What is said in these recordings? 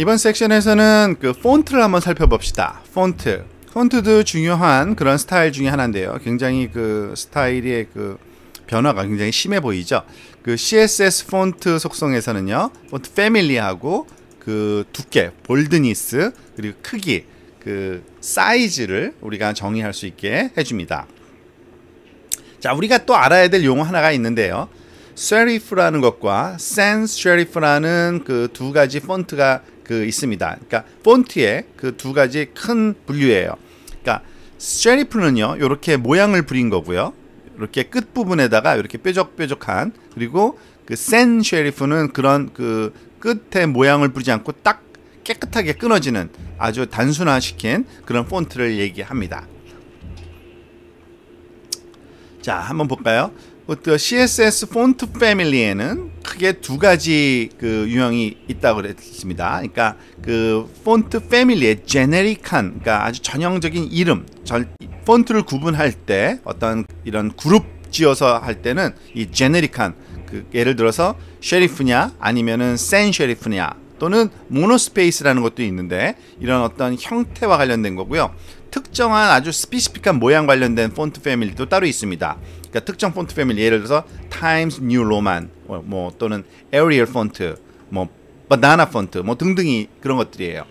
이번 섹션에서는 그 폰트를 한번 살펴봅시다. 폰트도 중요한 그런 스타일 중에 하나인데요. 굉장히 그 스타일의 그 변화가 굉장히 심해 보이죠. 그 CSS 폰트 속성에서는요, 폰트 패밀리하고 그 두께, 볼드니스, 그리고 크기, 그 사이즈를 우리가 정의할 수 있게 해줍니다. 자, 우리가 또 알아야 될 용어 하나가 있는데요. 세리프라는 것과 sans serif라는 그 두 가지 폰트가 그 있습니다. 그러니까 폰트의 그 두 가지 큰 분류예요. 그러니까 serif는요, 이렇게 모양을 부린 거고요. 이렇게 끝 부분에다가 이렇게 뾰족뾰족한, 그리고 그 sans serif는 그런 그 끝에 모양을 부리지 않고 딱 깨끗하게 끊어지는 아주 단순화시킨 그런 폰트를 얘기합니다. 자, 한번 볼까요? CSS 폰트 패밀리에는 크게 두 가지 그 유형이 있다고 그랬습니다. 그러니까 그 폰트 패밀리의 제네릭한, 그러니까 아주 전형적인 이름, 폰트를 구분할 때 어떤 이런 그룹 지어서 할 때는 이 제네릭한, 그 예를 들어서 셰리프냐 아니면은 센 셰리프냐 또는 모노스페이스라는 것도 있는데, 이런 어떤 형태와 관련된 거고요. 특정한 아주 스피시픽한 모양 관련된 폰트 패밀리도 따로 있습니다. 그러니까 특정 폰트 패밀리, 예를 들어서 Times New Roman, 뭐 또는 Arial 폰트, 뭐 Banana 폰트, 뭐 등등이 그런 것들이에요.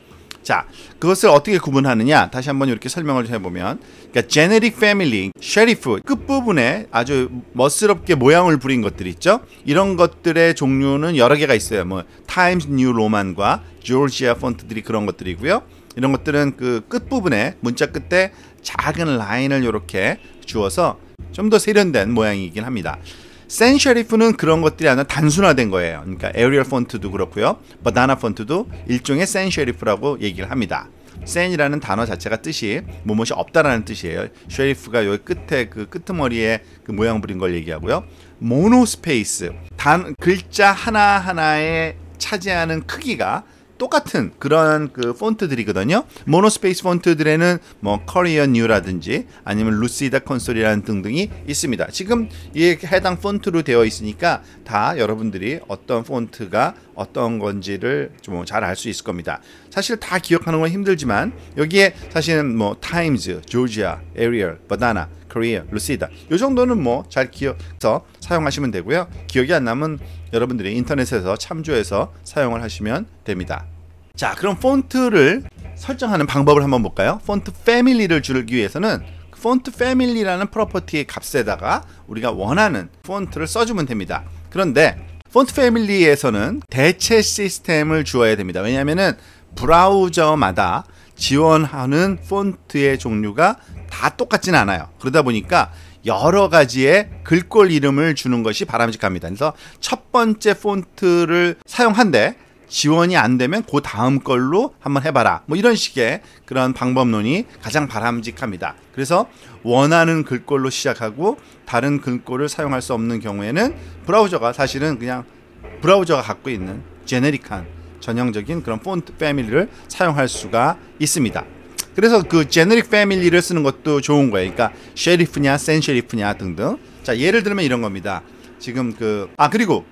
자, 그것을 어떻게 구분하느냐? 다시 한번 이렇게 설명을 해보면, 그러니까 Generic Family, 셰리프 끝부분에 아주 멋스럽게 모양을 부린 것들 있죠? 이런 것들의 종류는 여러 개가 있어요. 뭐 Times New Roman과 Georgia 폰트들이 그런 것들이고요. 이런 것들은 그 끝부분에 문자 끝에 작은 라인을 이렇게 주어서 좀 더 세련된 모양이긴 합니다. 센 셰리프는 그런 것들이 아니라 단순화된 거예요. 그러니까 에리얼 폰트도 그렇고요. 바나나 폰트도 일종의 센 셰리프라고 얘기를 합니다. 센이라는 단어 자체가 뜻이 무엇이 없다라는 뜻이에요. 셰리프가 여기 끝에 그 끄트머리에 그 모양 부린 걸 얘기하고요. 모노스페이스, 글자 하나하나에 차지하는 크기가 똑같은 그런 그 폰트들이거든요. 모노스페이스 폰트들에는 뭐 커리어 뉴라든지 아니면 루시다 콘솔이라는 등등이 있습니다. 지금 이에 해당 폰트로 되어 있으니까 다 여러분들이 어떤 폰트가 어떤 건지를 좀 잘 알 수 있을 겁니다. 사실 다 기억하는 건 힘들지만 여기에 사실은 뭐 타임즈, 조지아, 에리얼, 바나나, 코리아, 루시다 이 정도는 뭐 잘 기억해서 사용하시면 되고요. 기억이 안 나면 여러분들이 인터넷에서 참조해서 사용을 하시면 됩니다. 자, 그럼 폰트를 설정하는 방법을 한번 볼까요? 폰트 패밀리를 주기 위해서는 폰트 패밀리라는 프로퍼티의 값에다가 우리가 원하는 폰트를 써주면 됩니다. 그런데 폰트 패밀리에서는 대체 시스템을 주어야 됩니다. 왜냐하면은 브라우저마다 지원하는 폰트의 종류가 다 똑같지는 않아요. 그러다 보니까 여러 가지의 글꼴 이름을 주는 것이 바람직합니다. 그래서 첫 번째 폰트를 사용한데 지원이 안 되면 그 다음 걸로 한번 해봐라, 뭐 이런 식의 그런 방법론이 가장 바람직합니다. 그래서 원하는 글꼴로 시작하고 다른 글꼴을 사용할 수 없는 경우에는 브라우저가 사실은 그냥 브라우저가 갖고 있는 제네릭한 전형적인 그런 폰트 패밀리를 사용할 수가 있습니다. 그래서 그 제네릭 패밀리를 쓰는 것도 좋은 거예요. 그러니까 셰리프냐 센 셰리프냐 등등. 자, 예를 들면 이런 겁니다. 지금 그리고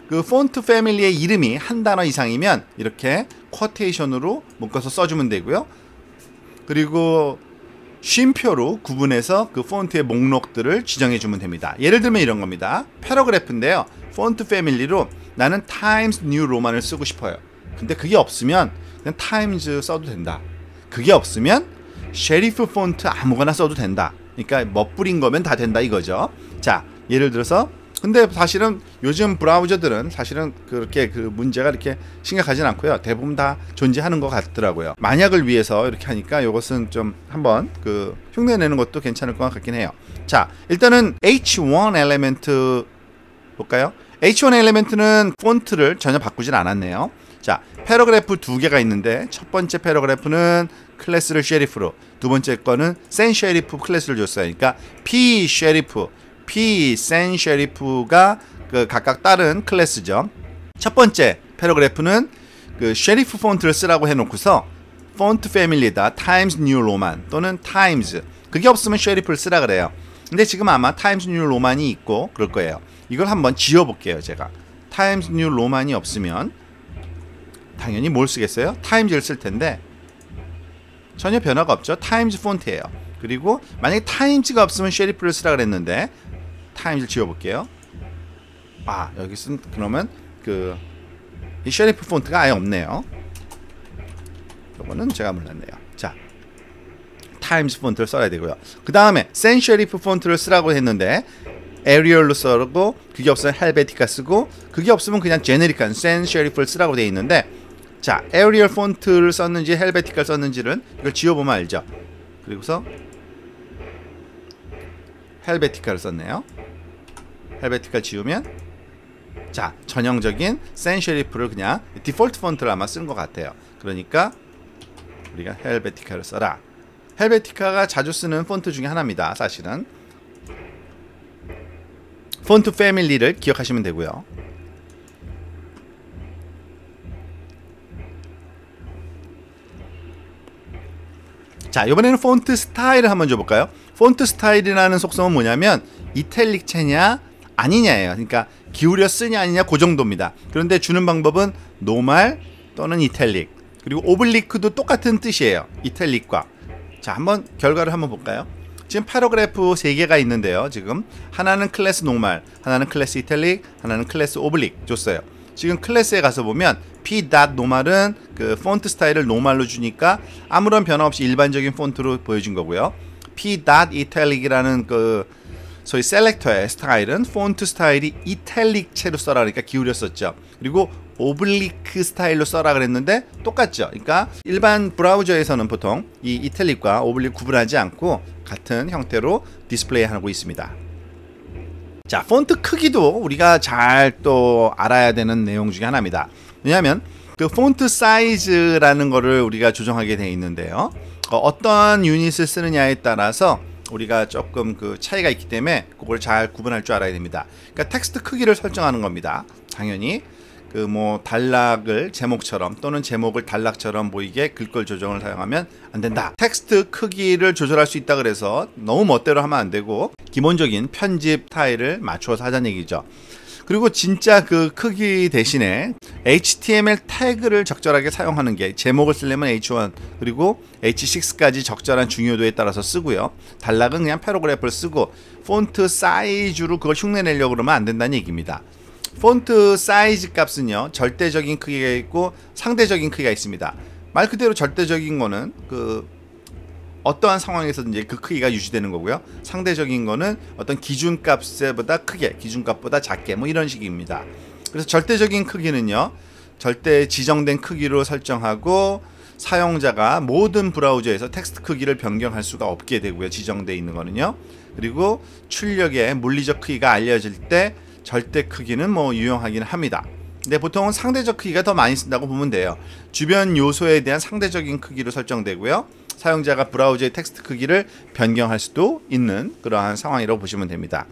그 폰트 패밀리의 이름이 한 단어 이상이면 이렇게 쿼테이션으로 묶어서 써주면 되고요. 그리고 쉼표로 구분해서 그 폰트의 목록들을 지정해 주면 됩니다. 예를 들면 이런 겁니다. 패러그래프인데요. 폰트 패밀리로 나는 Times New Roman을 쓰고 싶어요. 근데 그게 없으면 그냥 Times 써도 된다. 그게 없으면 셰리프 폰트 아무거나 써도 된다. 그러니까 멋부린 거면 다 된다 이거죠. 자, 예를 들어서 근데 사실은 요즘 브라우저들은 사실은 그렇게 그 문제가 이렇게 심각하진 않고요. 대부분 다 존재하는 것 같더라고요. 만약을 위해서 이렇게 하니까 이것은 좀 한번 그 흉내내는 것도 괜찮을 것 같긴 해요. 자, 일단은 H1 엘리멘트 볼까요? H1 엘리멘트는 폰트를 전혀 바꾸진 않았네요. 자, 패러그래프 두 개가 있는데 첫 번째 패러그래프는 클래스를 셰리프로, 두 번째 거는 센 셰리프 클래스를 줬어요. 그러니까 P 셰리프, P 센 셰리프가 그 각각 다른 클래스죠. 첫 번째 패러그래프는 그 셰리프 폰트를 쓰라고 해놓고서 폰트 패밀리에다 Times New Roman 또는 Times, 그게 없으면 셰리프를 쓰라 그래요. 근데 지금 아마 Times New Roman이 있고 그럴 거예요. 이걸 한번 지워볼게요. 제가 Times New Roman이 없으면 당연히 뭘 쓰겠어요? 타임즈를 쓸 텐데 전혀 변화가 없죠. 타임즈 폰트예요. 그리고 만약에 타임즈가 없으면 쉐리프를 쓰라 그랬는데 타임즈를 지워볼게요. 아, 여기 쓴 그러면 이 쉐리프 폰트가 아예 없네요. 이거는 제가 몰랐네요. 자, 타임즈 폰트를 써야 되고요. 그 다음에 센 쉐리프 폰트를 쓰라고 했는데 에리얼로 쓰고, 그게 없으면 헬베티카 쓰고, 그게 없으면 그냥 제네릭한 센 쉐리프를 쓰라고 되어 있는데, 자, 에리얼 폰트를 썼는지 헬베티카를 썼는지는 이걸 지워보면 알죠. 그리고서 헬베티카를 썼네요. 헬베티카 지우면, 자, 전형적인 센 쉐리프를 그냥 디폴트 폰트를 아마 쓴 것 같아요. 그러니까 우리가 헬베티카를 써라. 헬베티카가 자주 쓰는 폰트 중에 하나입니다. 사실은 폰트 패밀리를 기억하시면 되고요. 자, 이번에는 폰트 스타일을 한번 줘볼까요? 폰트 스타일이라는 속성은 뭐냐면 이탈릭체냐 아니냐예요. 그러니까 기울여 쓰냐 아니냐 그 정도입니다. 그런데 주는 방법은 노말 또는 이탈릭, 그리고 오블리크도 똑같은 뜻이에요. 이탈릭과. 자, 한번 결과를 한번 볼까요? 지금 패러그래프 3개가 있는데요. 지금 하나는 클래스 노말, 하나는 클래스 이탈릭, 하나는 클래스 오블릭 줬어요. 지금 클래스에 가서 보면 p.노말은 그 폰트 스타일을 노말로 주니까 아무런 변화 없이 일반적인 폰트로 보여준 거고요. p.italic이라는 그 소위 셀렉터의 스타일은 폰트 스타일이 이탈릭체로 써라 그러니까 기울여 썼죠. 그리고 오블리크 스타일로 써라 그랬는데 똑같죠. 그러니까 일반 브라우저에서는 보통 이 이탈릭과 오블리크 구분하지 않고 같은 형태로 디스플레이하고 있습니다. 자, 폰트 크기도 우리가 잘 또 알아야 되는 내용 중에 하나입니다. 왜냐하면 그 폰트 사이즈라는 거를 우리가 조정하게 되어 있는데요. 어떤 유닛을 쓰느냐에 따라서 우리가 조금 그 차이가 있기 때문에 그걸 잘 구분할 줄 알아야 됩니다. 그러니까 텍스트 크기를 설정하는 겁니다. 당연히 그 뭐 단락을 제목처럼 또는 제목을 단락처럼 보이게 글꼴 조정을 사용하면 안 된다. 텍스트 크기를 조절할 수 있다 그래서 너무 멋대로 하면 안 되고 기본적인 편집 스타일을 맞춰서 하자는 얘기죠. 그리고 진짜 그 크기 대신에 HTML 태그를 적절하게 사용하는 게, 제목을 쓰려면 H1 그리고 H6까지 적절한 중요도에 따라서 쓰고요. 단락은 그냥 패러그래프를 쓰고 폰트 사이즈로 그걸 흉내내려고 그러면 안 된다는 얘기입니다. 폰트 사이즈 값은요, 절대적인 크기가 있고 상대적인 크기가 있습니다. 말 그대로 절대적인 거는 그 어떠한 상황에서든지 그 크기가 유지되는 거고요. 상대적인 거는 어떤 기준값보다 크게, 기준값보다 작게 뭐 이런 식입니다. 그래서 절대적인 크기는요, 절대 지정된 크기로 설정하고 사용자가 모든 브라우저에서 텍스트 크기를 변경할 수가 없게 되고요. 지정되어 있는 거는요. 그리고 출력의 물리적 크기가 알려질 때 절대 크기는 뭐 유용하긴 합니다. 근데 보통은 상대적 크기가 더 많이 쓴다고 보면 돼요. 주변 요소에 대한 상대적인 크기로 설정되고요. 사용자가 브라우저의 텍스트 크기를 변경할 수도 있는 그러한 상황이라고 보시면 됩니다.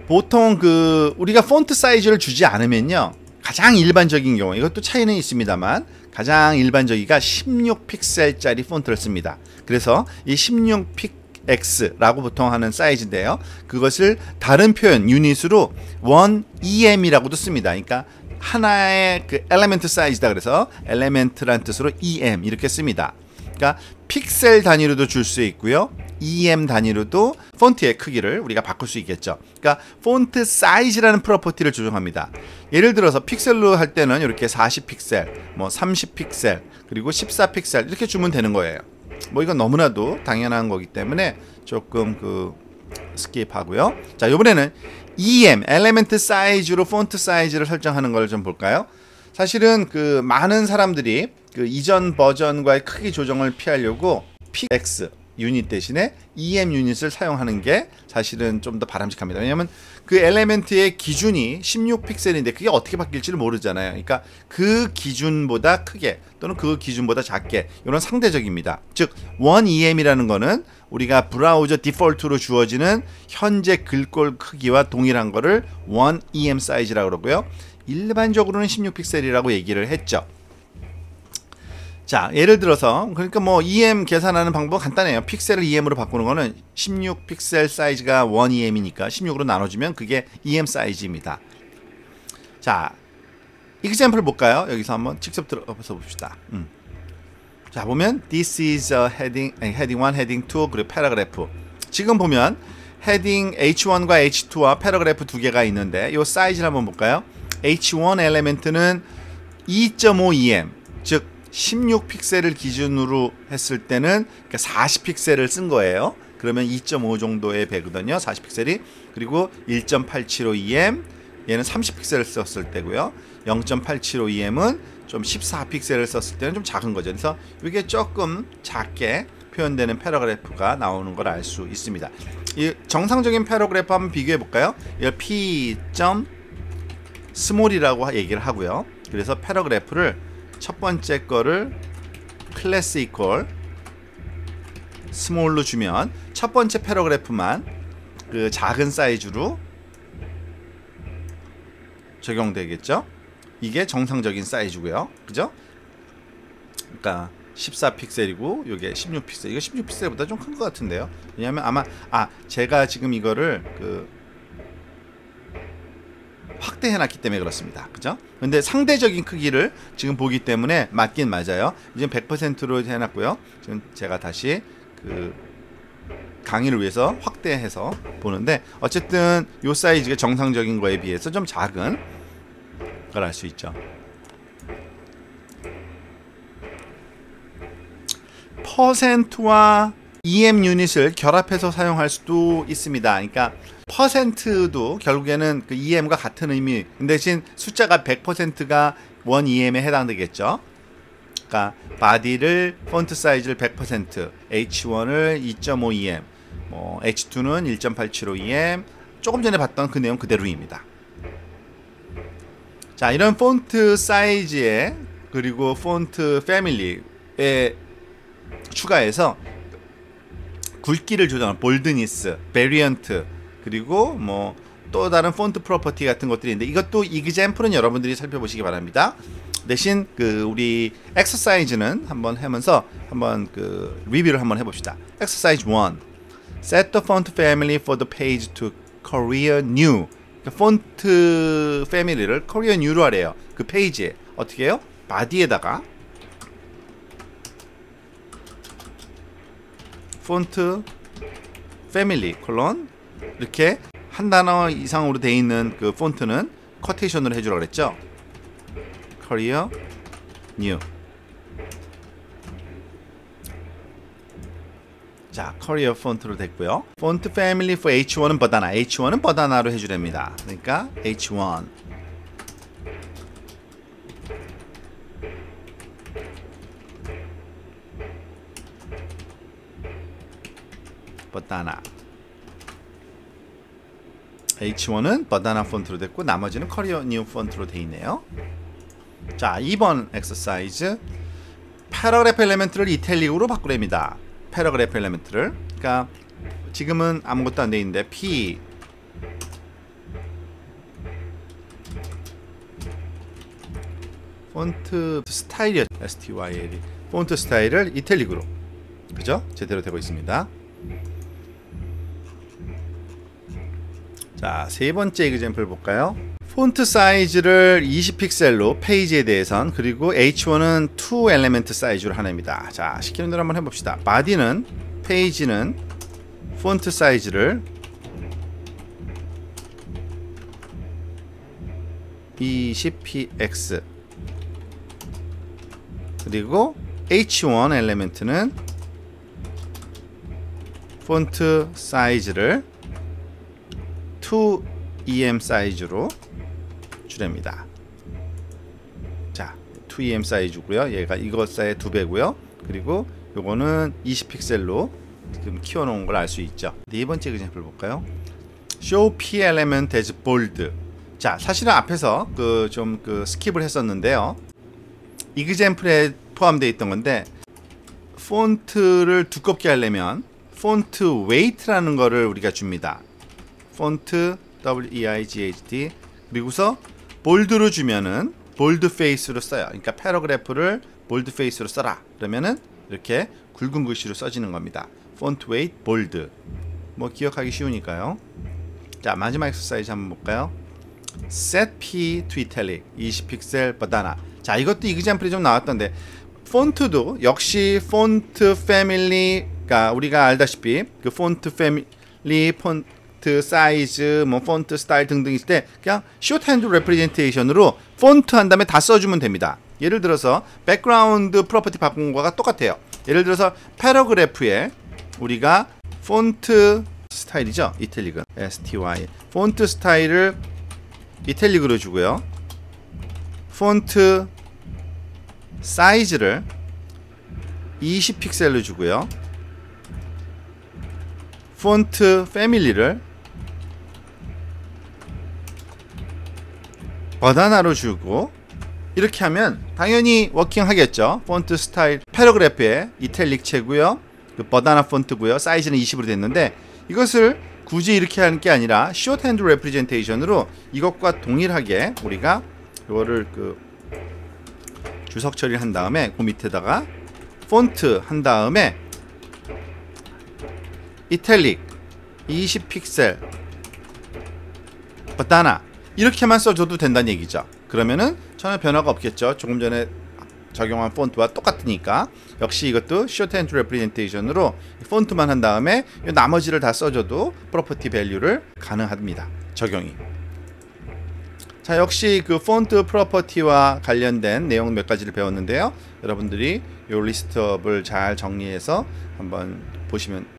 보통 그 우리가 폰트 사이즈를 주지 않으면요, 가장 일반적인 경우, 이것도 차이는 있습니다만 가장 일반적이가 16픽셀짜리 폰트를 씁니다. 그래서 이 16픽 X라고 보통 하는 사이즈인데요, 그것을 다른 표현 유닛으로 1EM이라고도 씁니다. 그러니까 하나의 그 엘리멘트 사이즈다 그래서 엘리멘트란 뜻으로 EM 이렇게 씁니다. 그러니까 픽셀 단위로도 줄 수 있고요, EM 단위로도 폰트의 크기를 우리가 바꿀 수 있겠죠. 그러니까 폰트 사이즈라는 프로퍼티를 조정합니다. 예를 들어서 픽셀로 할 때는 이렇게 40픽셀, 뭐 30픽셀, 그리고 14픽셀 이렇게 주면 되는 거예요. 뭐 이건 너무나도 당연한 거기 때문에 조금 그 스킵하고요. 자, 이번에는 EM, 엘리멘트 사이즈로 폰트 사이즈를 설정하는 걸 좀 볼까요? 사실은 그 많은 사람들이 그 이전 버전과의 크기 조정을 피하려고 PX 유닛 대신에 EM 유닛을 사용하는 게 사실은 좀 더 바람직합니다. 왜냐하면 그 엘리멘트의 기준이 16픽셀인데 그게 어떻게 바뀔지를 모르잖아요. 그러니까 그 기준보다 크게 또는 그 기준보다 작게, 이런 상대적입니다. 즉 1EM이라는 거는 우리가 브라우저 디폴트로 주어지는 현재 글꼴 크기와 동일한 거를 1EM 사이즈라고 그러고요. 일반적으로는 16픽셀이라고 얘기를 했죠. 자, 예를 들어서 그러니까 뭐 EM 계산하는 방법은 간단해요. 픽셀을 EM으로 바꾸는 거는 16픽셀 사이즈가 1EM이니까 16으로 나눠주면 그게 EM 사이즈입니다. 자, example 볼까요? 여기서 한번 직접 들어가서 봅시다. 자, 보면 this is a heading 1, heading 2 그리고 paragraph. 지금 보면 헤딩 H1과 H2와 패러그래프 두 개가 있는데 이 사이즈를 한번 볼까요? H1 엘리멘트는 2.5em, 즉 16픽셀을 기준으로 했을 때는 40픽셀을 쓴 거예요. 그러면 2.5 정도의 배거든요. 40픽셀이. 그리고 1.875em 얘는 30픽셀을 썼을 때고요. 0.875em은 좀 14픽셀을 썼을 때는 좀 작은 거죠. 그래서 이게 조금 작게 표현되는 패러그래프가 나오는 걸 알 수 있습니다. 이 정상적인 패러그래프 한번 비교해 볼까요? 이걸 p. small이라고 얘기를 하고요. 그래서 패러그래프를 첫 번째 거를 클래스 이퀄 스몰로 주면 첫 번째 패러그래프만 그 작은 사이즈로 적용되겠죠. 이게 정상적인 사이즈고요. 그죠? 그러니까 14픽셀이고 이게 16픽셀. 이거 16픽셀보다 좀 큰 것 같은데요. 왜냐하면 아마 제가 지금 이거를 확대해놨기 때문에 그렇습니다. 그죠? 근데 상대적인 크기를 지금 보기 때문에 맞긴 맞아요. 이제 100%로 해놨고요. 지금 제가 다시 강의를 위해서 확대해서 보는데 어쨌든 이 사이즈가 정상적인 거에 비해서 좀 작은 걸 알 수 있죠. 퍼센트와 EM 유닛을 결합해서 사용할 수도 있습니다. 그러니까 퍼센트도 결국에는 그 EM과 같은 의미, 대신 숫자가 100%가 1EM에 해당되겠죠. 그러니까 바디를 폰트 사이즈를 100%, H1을 2.5EM, 뭐 H2는 1.875EM, 조금 전에 봤던 그 내용 그대로입니다. 자, 이런 폰트 사이즈에 그리고 폰트 패밀리에 추가해서 굵기를 조정하는 볼드니스, 베리언트, 그리고 뭐 또 다른 폰트 프로퍼티 같은 것들이 있는데 이것도 example은 여러분들이 살펴보시기 바랍니다. 대신 우리 exercise는 한번 하면서 한번 리뷰를 한번 해봅시다. Exercise 1. Set the font family for the page to Courier New. 폰트 패밀리를 Courier New로 하래요. 그 페이지에 어떻게 해요? 바디에다가 폰트 패밀리 콜론 이렇게 한 단어 이상으로 돼 있는 그 폰트는 커테이션으로 해주라 그랬죠. Courier New. 자, Courier 폰트로 됐고요. 폰트 패밀리 for H1은 버다나. H1은 버다나로 해주랍니다. 그러니까 H1. 버다나. H1은 버다나 폰트로 됐고 나머지는 커리어 뉴 폰트로 돼 있네요. 자, 2번 엑서사이즈. 패러그래프 엘리멘트를 이탈릭으로 바꾸랍니다. 패러그래프 엘리멘트를. 그러니까 지금은 아무것도 안 돼 있는데 P 폰트 스타일이요. STYL. 폰트 스타일을 이탈릭으로. 그죠? 제대로 되고 있습니다. 자, 세 번째 example 볼까요? 폰트 사이즈를 20픽셀로 페이지에 대해선, 그리고 H1은 2 엘리멘트 사이즈로 하나입니다. 자, 시키는 대로 한번 해봅시다. 바디는, 페이지는 폰트 사이즈를 20px, 그리고 H1 엘리멘트는 폰트 사이즈를 2em 사이즈로 주랍니다. 자, 2em 사이즈고요. 얘가 이것의 2배고요. 그리고 요거는 20픽셀로 지금 키워놓은 걸 알 수 있죠. 네 번째 example 볼까요? Show P element as bold. 자, 사실은 앞에서 좀 스킵을 했었는데요. example에 포함되어 있던 건데 폰트를 두껍게 하려면 폰트 weight라는 거를 우리가 줍니다. 폰트 WEIGHT, 그리고서 볼드로 주면은 볼드 페이스로 써요. 그러니까 패러그래프를 볼드 페이스로 써라. 그러면은 이렇게 굵은 글씨로 써지는 겁니다. 폰트 웨이트 볼드. 뭐 기억하기 쉬우니까요. 자, 마지막 엑서사이즈 한번 볼까요? set p to italic 20픽셀 바다나. 자, 이것도 이그젬플이 좀 나왔던데 폰트도 역시 폰트 패밀리가 우리가 알다시피 그 폰트 패밀리, 폰트 사이즈, 뭐 폰트 스타일 등등 있을 때 그냥 숏핸드 레프레젠테이션으로 폰트 한 다음에 다 써주면 됩니다. 예를 들어서 백그라운드 프로퍼티 바꾼 거가 똑같아요. 예를 들어서 패러그래프에 우리가 폰트 스타일이죠, 이탈릭은 STY 폰트 스타일을 이탈릭으로 주고요. 폰트 사이즈를 20픽셀로 주고요. 폰트 패밀리를 바나나로 주고 이렇게 하면 당연히 워킹 하겠죠. 폰트 스타일 패러그래프에 이탈릭 채고요. 그 바나나 폰트고요. 사이즈는 20으로 됐는데 이것을 굳이 이렇게 하는 게 아니라 숏핸드 레프레젠테이션으로 이것과 동일하게 우리가 이거를 그 주석 처리를 한 다음에 그 밑에다가 폰트 한 다음에 이탈릭 20픽셀 바나나 이렇게만 써줘도 된다는 얘기죠. 그러면은 전혀 변화가 없겠죠. 조금 전에 적용한 폰트와 똑같으니까. 역시 이것도 숏핸드 레프레젠테이션으로 폰트만 한 다음에 나머지를 다 써줘도 프로퍼티 밸류를 가능합니다. 적용이. 자, 역시 그 폰트 프로퍼티와 관련된 내용 몇 가지를 배웠는데요. 여러분들이 이 리스트업을 잘 정리해서 한번 보시면